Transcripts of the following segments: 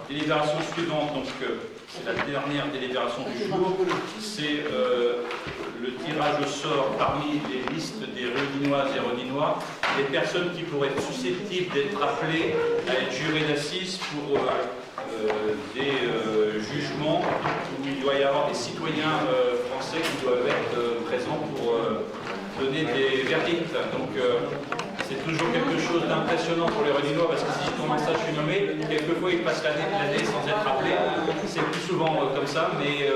Délibération suivante, donc c'est la dernière délibération du jour, c'est le tirage au sort parmi les listes des Redinoises et Redinois, des personnes qui pourraient être susceptibles d'être appelées à être jurées d'assises pour des jugements où il doit y avoir des citoyens français qui doivent être présents pour donner des verdicts. Donc c'est toujours quelque chose d'impressionnant pour les Redinois parce que si je commence ça, je suis nommé, quelquefois ils passent l'année sans être appelés. C'est plus souvent comme ça, mais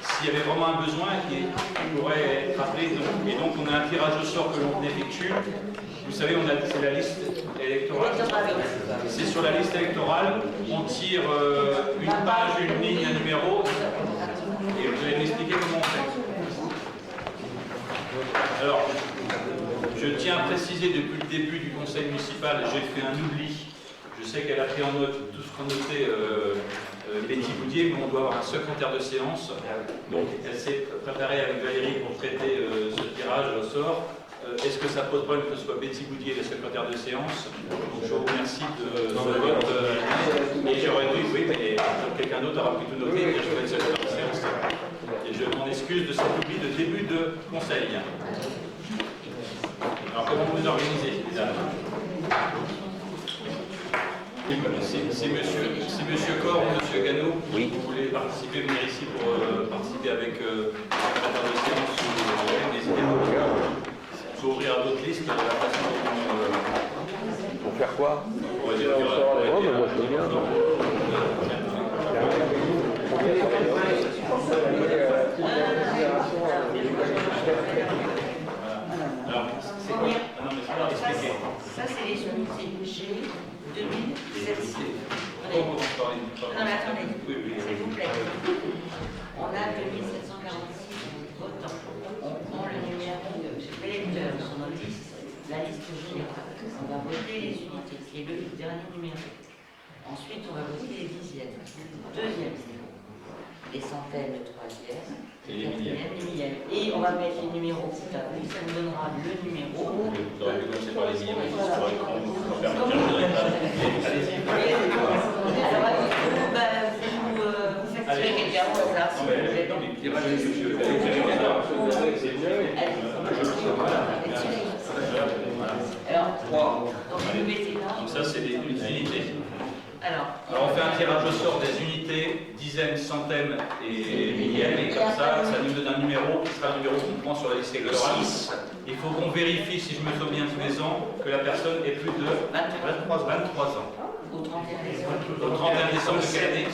s'il y avait vraiment un besoin, ils pourraient être appelés. Et donc on a un tirage au sort que l'on effectue. Vous savez, c'est la liste électorale. C'est sur la liste électorale, on tire une page, une ligne, un numéro, et vous allez m'expliquer comment on fait. Alors, je tiens à préciser depuis le début du conseil municipal, j'ai fait un oubli. Je sais qu'elle a pris en note tout ce qu'on notait Betty Boudier, mais on doit avoir un secrétaire de séance. Donc elle s'est préparée avec Valérie pour traiter ce tirage au sort. Est-ce que ça pose problème que ce soit Betty Boudier le secrétaire de séance? Donc je vous remercie de ce vote. Et j'aurais dû, oui, mais quelqu'un d'autre aura pu tout noter, et je vais être secrétaire de séance. Et je m'en excuse de cet oubli de début de conseil. Alors, comment vous organisez, les dames? C'est monsieur Corr ou monsieur Gano? Oui. Vous voulez participer, venir ici pour participer avec le secrétaire de séance ou n'hésitez pas. Pour ouvrir à d'autres listes, la façon dont Pour faire quoi? on va dire. Oh, mais moi je veux bien. Alors, c'est quoi? Ah non, mais c'est pas expliqué. Ça, c'est les unités G 2700. Comment vous parlez? Non, mais attendez, Oui, oui. s'il vous plaît. On a 2746 votants. On prend le numéro d'électeurs sur notre liste, la liste générale. On va voter les unités, qui est le dernier numéro. Ensuite, on va voter les dixièmes. Deuxième numéro. Les centaines, le troisième. Et les millièmes. Les millièmes. Et on va mettre les numéros tout à vous. Ça nous donnera le numéro. Vous aurez pu commencer par les millièmes, mais juste pour l'écran, vous permettre de dire allez-y. Alors, vous faites tuer quelqu'un comme ça. Non, mais il n'y a pas de monsieur. Alors, donc vous mettez là. Donc ça, c'est des unités. Alors, Alors on fait un tirage au sort des unités, dizaines, centaines et millièmes, et comme ça, ça nous donne un numéro qui sera le numéro qu'on prend sur la liste électorale. Il faut qu'on vérifie, si je me souviens tous les ans, que la personne ait plus de 23 ans. au 31 décembre. Au 31 décembre de quelle année?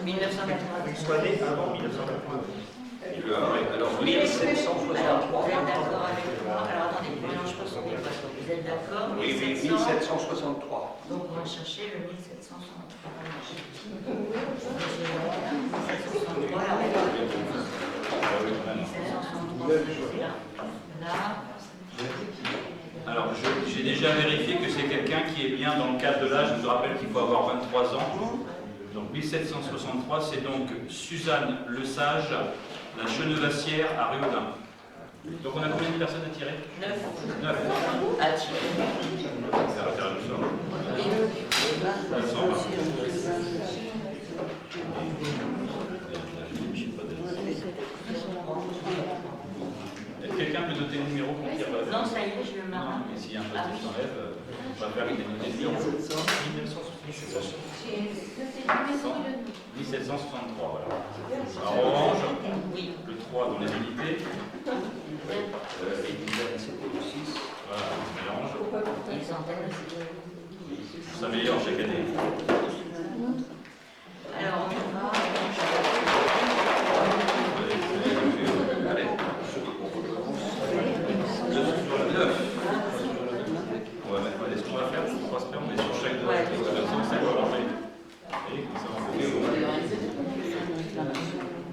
1990. Soit né avant 1990. Alors, Oui, alors, vous êtes d'accord avec moi? Alors, attendez, je mélange pas son débat. Vous êtes d'accord? Oui, 1763. Donc, on va chercher le 1763. Alors, j'ai déjà vérifié que c'est quelqu'un qui est bien dans le cadre de l'âge. Je vous rappelle qu'il faut avoir 23 ans. Donc 1763, c'est donc Suzanne Lesage, la Chenevassière à Riaudin. Donc on a combien de personnes à tirer? 9. 9. À tirer. Ça va faire le sort. Quelqu'un peut noter le numéro qu'on tire? Non, ça y est, je le Non, marque. mais s'il y a un poste qui s'enlève, on va faire des notes de numéro. 1763, voilà. En orange, Oui. le 3 dans les unités. Les dizaines, c'était le 6. Voilà, on mélange. Les centaines, c'est... Ça s'améliore chaque année. Alors, on va... Allez. Le 9. On va mettre, est-ce qu'on va faire 3 semaines, on est sur chaque deux. Ouais. Comme ça, ça va ranger. Et comme ça, on fait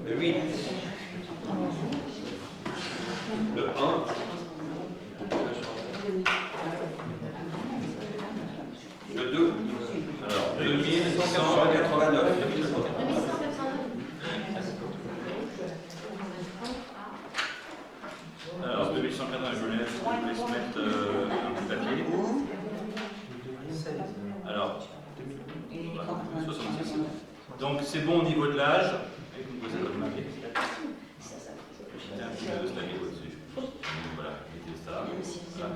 Le 8. Le 1. Le 2. Alors, 2189. Alors, 2180, je laisse mettre un petit papier. Alors, Donc c'est bon au niveau de l'âge. Et vous posez votre main. J'étais un petit peu de stabilo dessus. Voilà, mettez ça. Voilà.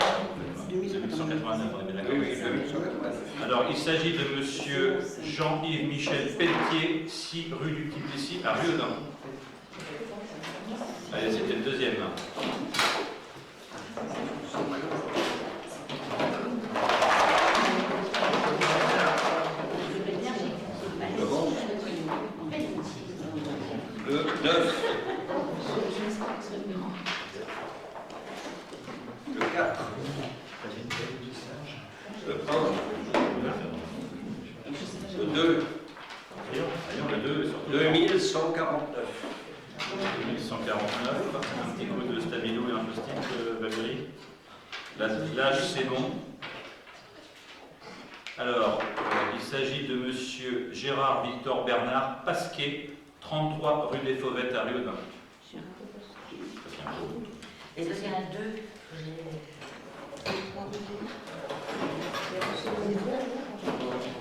1889, on est bien d'accord. Oui, 1889. Alors, il s'agit de monsieur Jean-Yves Michel Pelletier, 6 rue du Petit Plessis, à Riodin. Allez, c'était le deuxième. Le 9. Le 4. Le 1. Le 2. Voyons, le 2, surtout. 2149. 1149, un petit coup de stabilo et un post-it, Valérie. L'âge, c'est bon. Alors, il s'agit de monsieur Gérard Victor Bernard Pasquet, 33 rue des Fauvettes à Riodin. Et donc il y en a deux.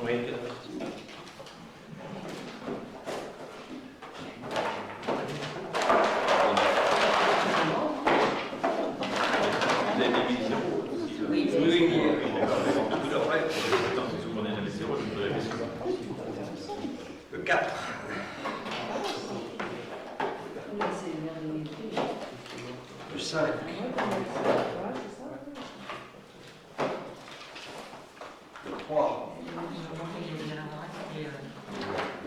Oui. Vous avez mis 0 aussi. Oui, Tout leur fait. Attends, si vous prenez jamais 0, je vous pose la question. Le 4. Le 5. Le 3.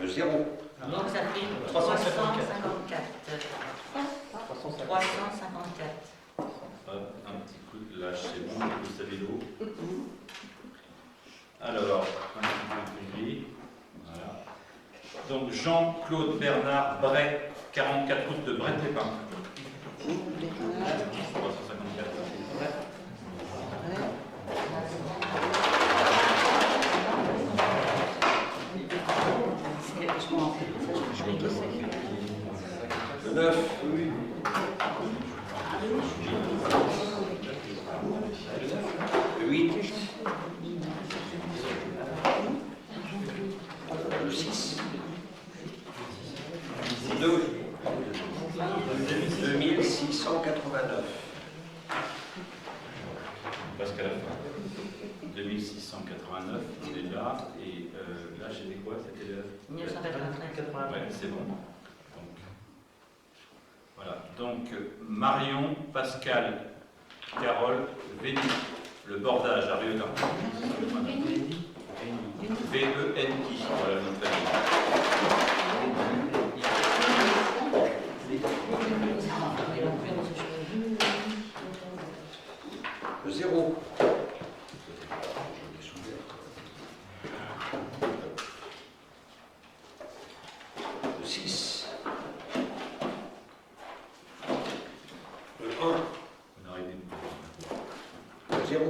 Le 0. Donc ça fait 354. 354. Un petit coup de lâche, c'est bon, un coup de stabilo. Alors, un petit peu de gris. Voilà. Donc Jean-Claude Bernard Bray, 44 route de Bray-Pépin. 354. Le 9. Le 8. Le 6. Le 2. 2689. Presque à la fin. 2689, on est là. Et là, c'était quoi? C'était le... 1993. Ouais, c'est bon. Donc, voilà. Donc, Marion, Pascal, Carole, Véni, le bordage à Riodin. V-E-N-I. Voilà notre famille. Le 0. Le 6. Le 1. On a arrêté. Le 0.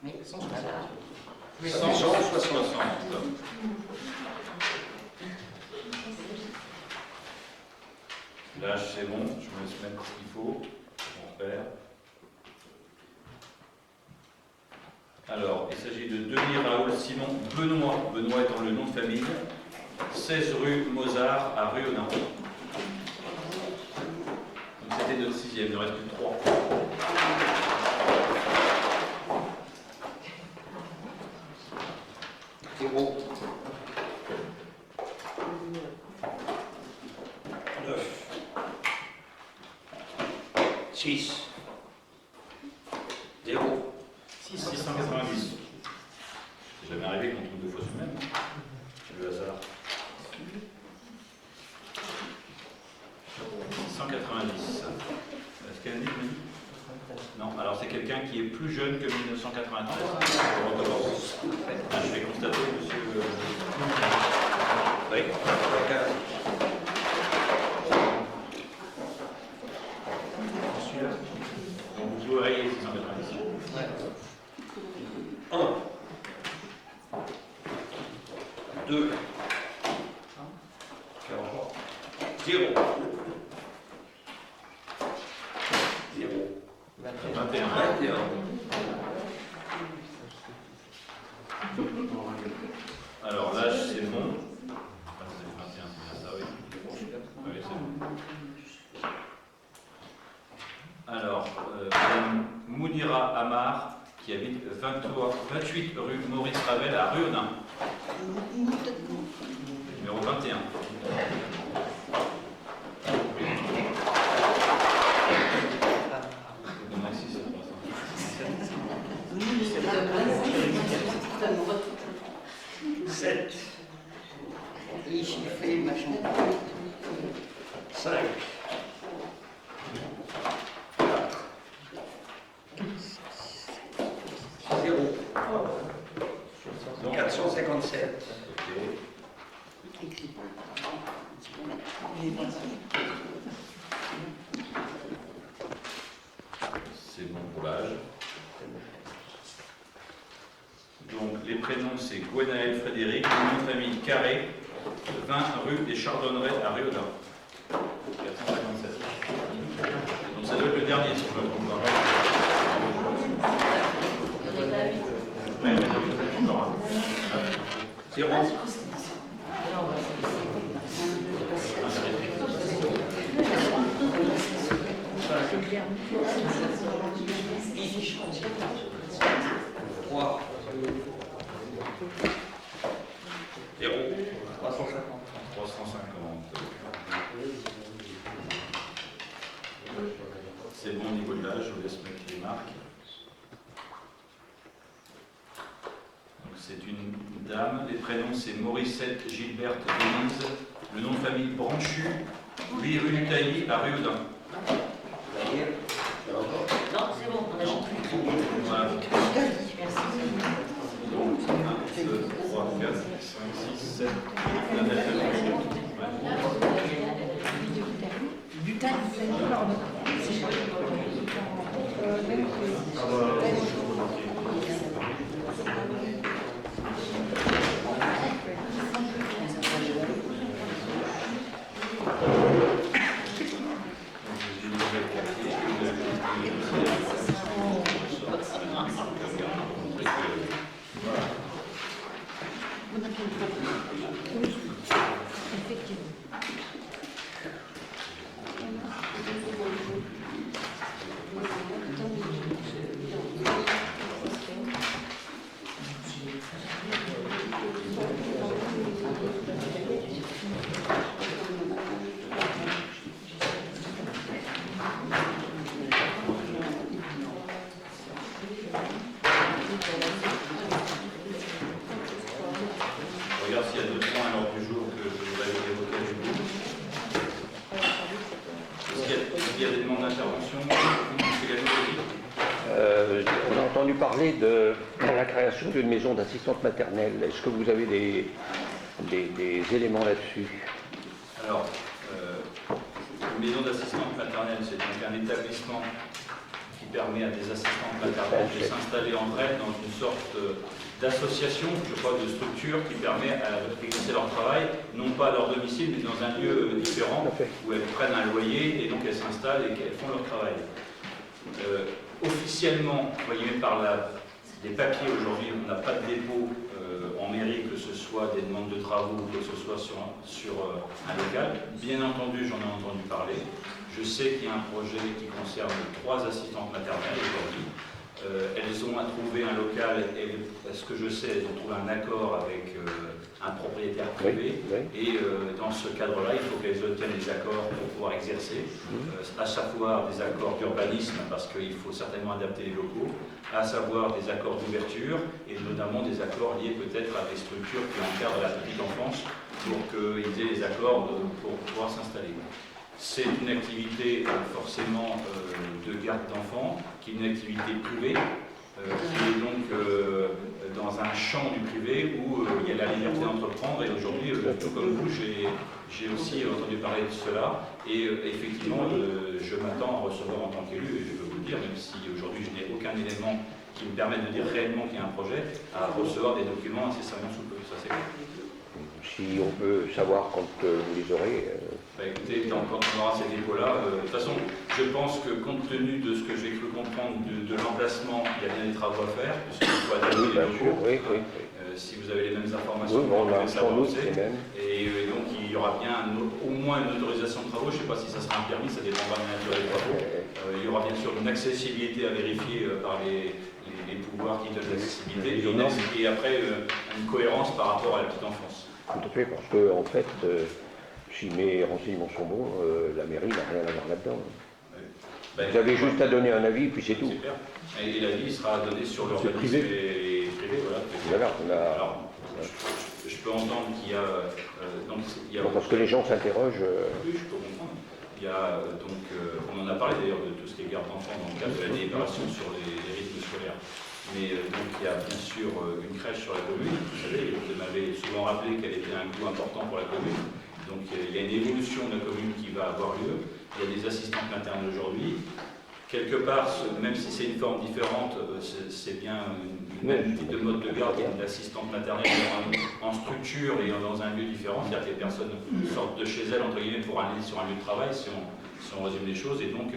Oui, 160. 160. L'âge, c'est bon. Je me laisse mettre ce qu'il faut. On repère. Alors, il s'agit de Denis Raoul Simon Benoît. Benoît étant le nom de famille. 16 rue Mozart à Riodin. Donc c'était notre 6e, il ne reste plus que 3. Zéro. 9. 6. 0. 690. C'est jamais arrivé qu'on trouve deux fois ce même. C'est le hasard. 690. Est-ce qu'elle dit non, alors c'est quelqu'un qui est plus jeune que 1993. Je vais constater, monsieur. Oui. Celui-là. Donc vous ouvrez 690. 1. 2. 0. 0. 21. 21. Alors l'âge c'est bon. Ah, c'est 21. Amar, qui habite 28 rue Maurice Ravel à Ruaudin. Numéro 21. Sept. Et chiffrer, machin. 5. 0. Donc, 457. c'est bon pour l'âge. Donc les prénoms c'est Gwenaël Frédéric, le nom de famille Carré, 20 rue des Chardonnerets à Réaudin. 457. Donc ça doit être le dernier si je me trompe pas. Ouais, mais encore un. 0. Trois. 0. 350. 350. C'est bon au niveau de l'âge, je vous laisse mettre les marques. Donc c'est une dame, les prénoms c'est Morissette Gilberte Denise, le nom de famille Branchu, 8 rue du Tailly à Réaudin. Non, c'est bon, on a chanté. Voilà. Merci. Donc 1, 2, 3, 4, 5, 6, 7, 8, 9, regarde s'il y a d'autres points à l'ordre du jour que je voudrais évoquer avec vous. Est-ce qu'il y a des demandes d'intervention? On a entendu parler de la création d'une maison d'assistante maternelle. Est-ce que vous avez des éléments là-dessus? Alors, une maison d'assistante maternelle, c'est donc un établissement qui permet à des assistantes maternelles de s'installer entre elles dans une sorte d'association, je crois, de structure qui permet d'exercer leur travail, non pas à leur domicile, mais dans un lieu différent, où elles prennent un loyer et donc elles s'installent et qu'elles font leur travail. Officiellement, voyez, par les papiers aujourd'hui, on n'a pas de dépôt en mairie, que ce soit des demandes de travaux, que ce soit sur un local. Bien entendu, j'en ai entendu parler. Je sais qu'il y a un projet qui concerne 3 assistantes maternelles aujourd'hui. Elles ont trouvé un local, et ce que je sais, elles ont trouvé un accord avec un propriétaire privé. Oui, oui. Et dans ce cadre-là, il faut qu'elles obtiennent des accords pour pouvoir exercer, à savoir des accords d'urbanisme, parce qu'il faut certainement adapter les locaux, à savoir des accords d'ouverture, et notamment des accords liés peut-être à des structures qui encadrent la petite enfance, pour qu'ils aient les accords pour pouvoir s'installer. C'est une activité forcément de garde d'enfants, qui est une activité privée, qui est donc dans un champ du privé où il y a la liberté d'entreprendre. Et aujourd'hui, tout comme vous, j'ai aussi entendu parler de cela. Et effectivement, je m'attends à recevoir en tant qu'élu, et je peux vous le dire, même si aujourd'hui je n'ai aucun élément qui me permette de dire réellement qu'il y a un projet, à recevoir des documents incessamment sous peu. Ça, c'est clair. Si on peut savoir quand vous les aurez. Bah écoutez, quand on aura ces dépôts-là, de toute façon, je pense que compte tenu de ce que j'ai cru comprendre de l'emplacement, il y a bien des travaux à faire, puisqu'il faut adapter les locaux. Oui. Si vous avez les mêmes informations, Oui, on a pouvez sans doute s'avancer. les mêmes. Et donc, il y aura bien au moins une autorisation de travaux. Je ne sais pas si ça sera un permis, ça dépendra de la durée des travaux. Il y aura bien sûr une accessibilité à vérifier par les pouvoirs qui donnent l'accessibilité et après une cohérence par rapport à la petite enfance. Tout à fait, parce que en fait, si mes renseignements sont bons, la mairie n'a rien à voir là-dedans. Vous avez juste à donner un avis, puis c'est tout. Super. Et l'avis sera donné sur l'organisme et privé. Voilà. Alors, je peux entendre qu'il y a... parce que les gens s'interrogent... Oui, je peux comprendre. Il y a on en a parlé d'ailleurs de tout ce qui est garde d'enfants dans le cadre de la délibération sur les rythmes scolaires. Mais donc il y a bien sûr une crèche sur la commune. Vous savez, vous m'avez souvent rappelé qu'elle était un coût important pour la commune. Donc il y a une évolution de la commune qui va avoir lieu. Il y a des assistantes maternelles aujourd'hui. Quelque part, même si c'est une forme différente, c'est bien une même type de mode de garde qu'une assistante maternelle en structure et dans un lieu différent. C'est-à-dire que les personnes sortent de chez elles, entre guillemets, pour aller sur un lieu de travail, si on résume les choses. Et donc,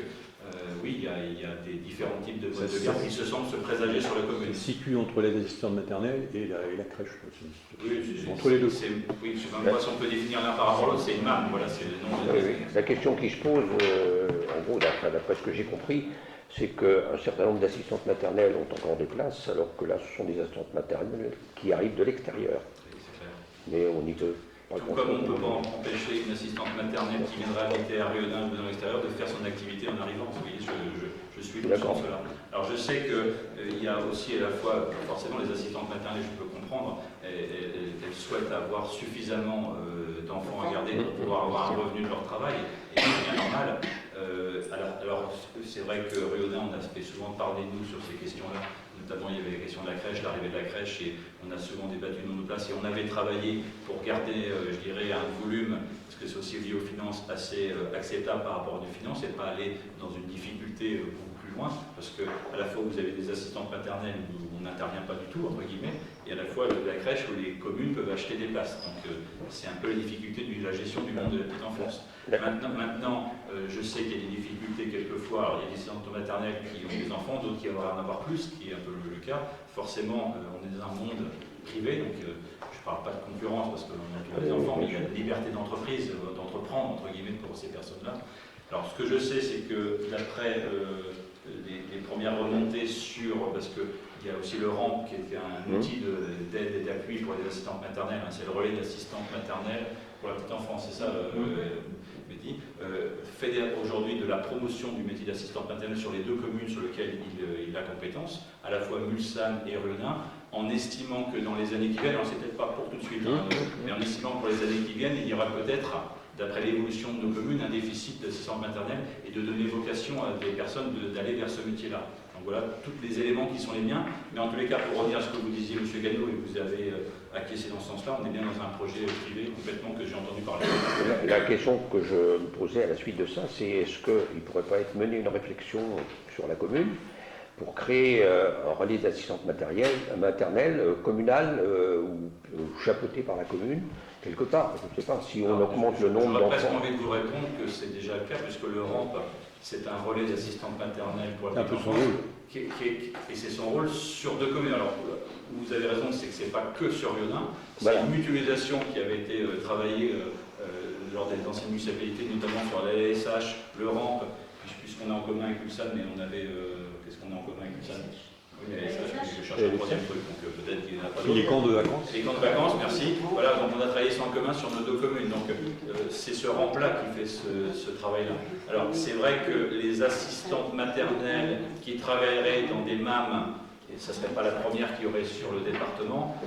oui, il y a des différents types de modes de garde qui se semblent se présager sur la commune. Se situe entre les assistantes maternelles et la crèche. Oui, entre les deux. Oui, je ne sais même pas si on peut définir l'un par rapport à l'autre, c'est une MAM, voilà, c'est le nom de La question qui se pose, en gros, d'après ce que j'ai compris, c'est qu'un certain nombre d'assistantes maternelles ont encore des places, alors que là, ce sont des assistantes maternelles qui arrivent de l'extérieur. Mais on n'y peut pas. Tout comme on ne peut pas empêcher une assistante maternelle qui viendrait habiter à Riodin ou dans l'extérieur de faire son activité en arrivant. Vous voyez, je suis dans ce sens-là. Alors je sais qu'il y a aussi à la fois, forcément les assistantes maternelles, je peux comprendre, elles souhaitent avoir suffisamment d'enfants à garder pour pouvoir avoir un revenu de leur travail, et c'est bien normal. Alors c'est vrai que Riodin, on a fait souvent parler de nous sur ces questions-là. Notamment, il y avait la question de la crèche, l'arrivée de la crèche, et on a souvent débattu dans nos places, et on avait travaillé pour garder, je dirais, un volume, parce que c'est aussi lié aux finances, assez acceptable par rapport aux finances, et pas aller dans une difficulté beaucoup plus loin, parce que à la fois vous avez des assistantes maternelles où on n'intervient pas du tout, entre guillemets, et à la fois la crèche où les communes peuvent acheter des places. Donc c'est un peu la difficulté de la gestion du monde de la petite enfance. Maintenant, je sais qu'il y a des difficultés quelquefois. Alors, il y a des assistantes maternelles qui ont des enfants, d'autres qui vont en avoir plus, qui est un peu le cas. Forcément, on est dans un monde privé, donc je ne parle pas de concurrence parce qu'on a tous les enfants, mais il y a une liberté d'entreprise, d'entreprendre, entre guillemets, pour ces personnes-là. Alors, ce que je sais, c'est que d'après les premières remontées sur, parce qu'il y a aussi le RAMP qui est un outil d'aide et d'appui pour les assistantes maternelles, c'est le relais d'assistantes maternelles pour la petite enfance, c'est ça, Mehdi, fait aujourd'hui de la promotion du métier d'assistante maternelle sur les deux communes sur lesquelles il a compétence, à la fois Mulsanne et Riodin, en estimant que dans les années qui viennent, alors c'est peut-être pas pour tout de suite, mais en estimant que pour les années qui viennent, il y aura peut-être, d'après l'évolution de nos communes, un déficit d'assistante maternelle et de donner vocation à des personnes d'aller vers ce métier-là. Donc voilà, tous les éléments qui sont les miens, mais en tous les cas, pour revenir à ce que vous disiez, M. Gagnon, et que vous avez acquiescé dans ce sens-là, on est bien dans un projet privé complètement que j'ai entendu parler. La question que je me posais à la suite de ça, c'est est-ce qu'il ne pourrait pas être mené une réflexion sur la commune pour créer un relais d'assistante maternelle communale ou chapeauté par la commune, quelque part. Je ne sais pas, si on augmente le nombre d'enfants. J'aurais presque envie de vous répondre que c'est déjà le cas, puisque le RAMP, c'est un relais d'assistante maternelle pour la petite enfance. Et c'est son rôle sur deux communes. Alors, vous avez raison, c'est que ce n'est pas que sur Riodin, c'est une mutualisation qui avait été travaillée lors des anciennes municipalités, notamment sur la LSH, le RAMP, puisqu'on a en commun avec Ulsan, mais on avait... qu'est-ce qu'on a en commun avec Ulsan? Oui, la LSH, je cherche un troisième truc, donc peut-être qu'il n'y en a pas d'autres. Les camps de vacances. Les camps de vacances, merci. Voilà, donc on a travaillé ça en commun sur nos deux communes. Donc c'est ce RAMP-là qui fait ce travail-là. Alors c'est vrai que les assistantes maternelles qui travailleraient dans des MAM, et ça ne serait pas la première qu'il y aurait sur le département,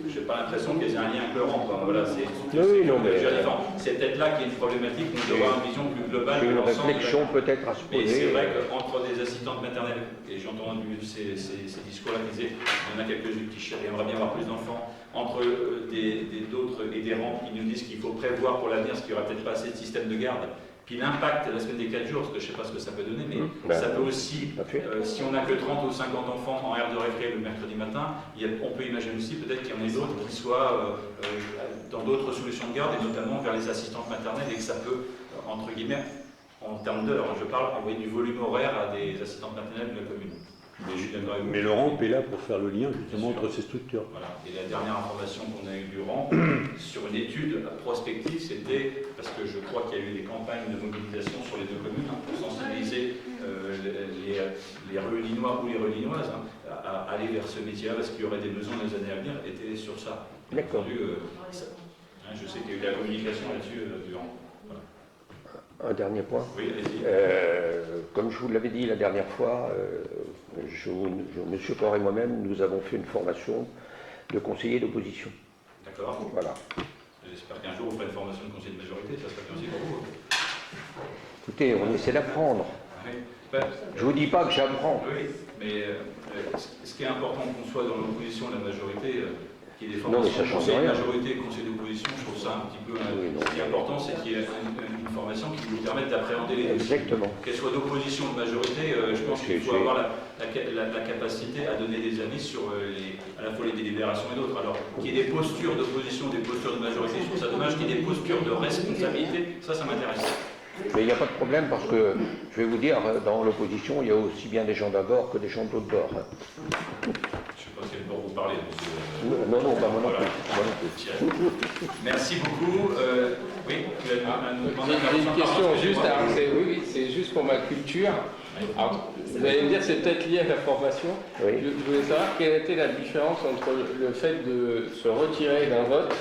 je n'ai pas l'impression qu'elles aient un lien avec le RAMP. Voilà, c'est peut-être là qu'il y a une problématique, nous devons avoir une vision plus globale. Une réflexion peut-être à se poser. Mais c'est vrai qu'entre des assistantes maternelles, et j'ai entendu ces discours-là qui disaient il y en a quelques-unes qui aimeraient bien avoir plus d'enfants, entre d'autres et des RAMP qui nous disent qu'il faut prévoir pour l'avenir, parce qu'il n'y aura peut-être pas assez de système de garde. Puis l'impact la semaine des 4 jours, parce que je ne sais pas ce que ça peut donner, mais ça peut aussi, si on n'a que 30 ou 50 enfants en aire de récré le mercredi matin, on peut imaginer aussi peut-être qu'il y en ait d'autres qui soient dans d'autres solutions de garde, et notamment vers les assistantes maternelles, et que ça peut, entre guillemets, en termes d'heures, je parle, envoyer du volume horaire à des assistantes maternelles de la commune. Je suis d'accord avec vous. Mais le RAMP est là pour faire le lien justement entre ces structures. Voilà. Et la dernière information qu'on a eue du RAMP, sur une étude prospective, c'était, parce que je crois qu'il y a eu des campagnes de mobilisation sur les deux communes pour sensibiliser les Ruellinois ou les Ruellinoises à aller vers ce métier-là, parce qu'il y aurait des besoins dans les années à venir, étaient sur ça. D'accord. Je sais qu'il y a eu de la communication là-dessus du RAMP. Voilà. Un dernier point. Oui, allez-y. Comme je vous l'avais dit la dernière fois, M. Faure et moi-même, nous avons fait une formation de conseiller d'opposition. D'accord. Voilà. J'espère qu'un jour vous ferez une formation de conseiller de majorité, ça serait bien aussi pour vous. Écoutez, on essaie d'apprendre. Oui. Ben, Je ne vous dis pas que j'apprends. oui, mais ce qui est important qu'on soit dans l'opposition de la majorité, qu'il y ait des Non, mais formations ça de change conseil de rien. majorité et conseil d'opposition, je trouve ça un petit peu... Oui, non. Ce qui est important, c'est qu'il y ait une formation qui vous permette d'appréhender les dossiers. Exactement. Qu'elle soit d'opposition ou de majorité, je pense qu'il faut avoir la capacité à donner des avis sur à la fois les délibérations et d'autres. Alors, qu'il y ait des postures d'opposition, des postures de majorité, je trouve ça dommage. Qu'il y ait des postures de responsabilité, ça m'intéresse. Mais il n'y a pas de problème parce que, je vais vous dire, dans l'opposition, il y a aussi bien des gens d'un bord que des gens de l'autre bord. Je ne sais pas quel bord vous parlez. Non, moi non Voilà. plus. Moi non plus. Merci beaucoup. Oui, tu as J'ai une question juste, c'est juste pour ma culture. Alors, vous allez me dire, c'est peut-être lié à la formation. Oui. Je voulais savoir quelle était la différence entre le fait de se retirer d'un vote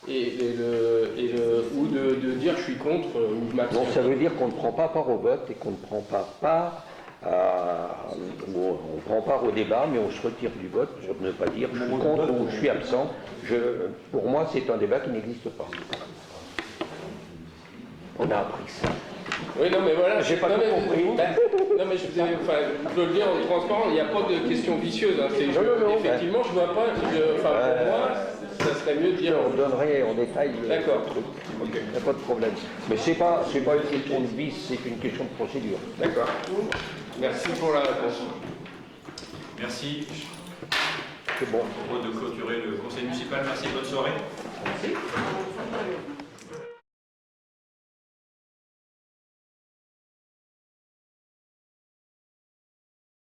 ou de dire je suis contre ou je m'abstiens. Donc ça veut dire qu'on ne prend pas part au vote et qu'on ne prend pas part on prend part au débat, mais on se retire du vote pour ne pas dire je suis contre ou je suis absent. Pour moi, c'est un débat qui n'existe pas. On a appris ça. Oui, non, mais voilà. J'ai pas non, tout compris. Non, mais je peux le dire en transparent, il n'y a pas de question vicieuse. Hein, Non, effectivement, je vois pas. Pour moi, ça serait mieux de dire. On donnerait en détail le D'accord. truc. Il n'y a pas de problème. Mais c'est pas une question de vice, c'est une question de procédure. D'accord. Merci pour la réponse. Merci. C'est bon. Je vous propose de clôturer le conseil municipal. Merci, bonne soirée. Merci.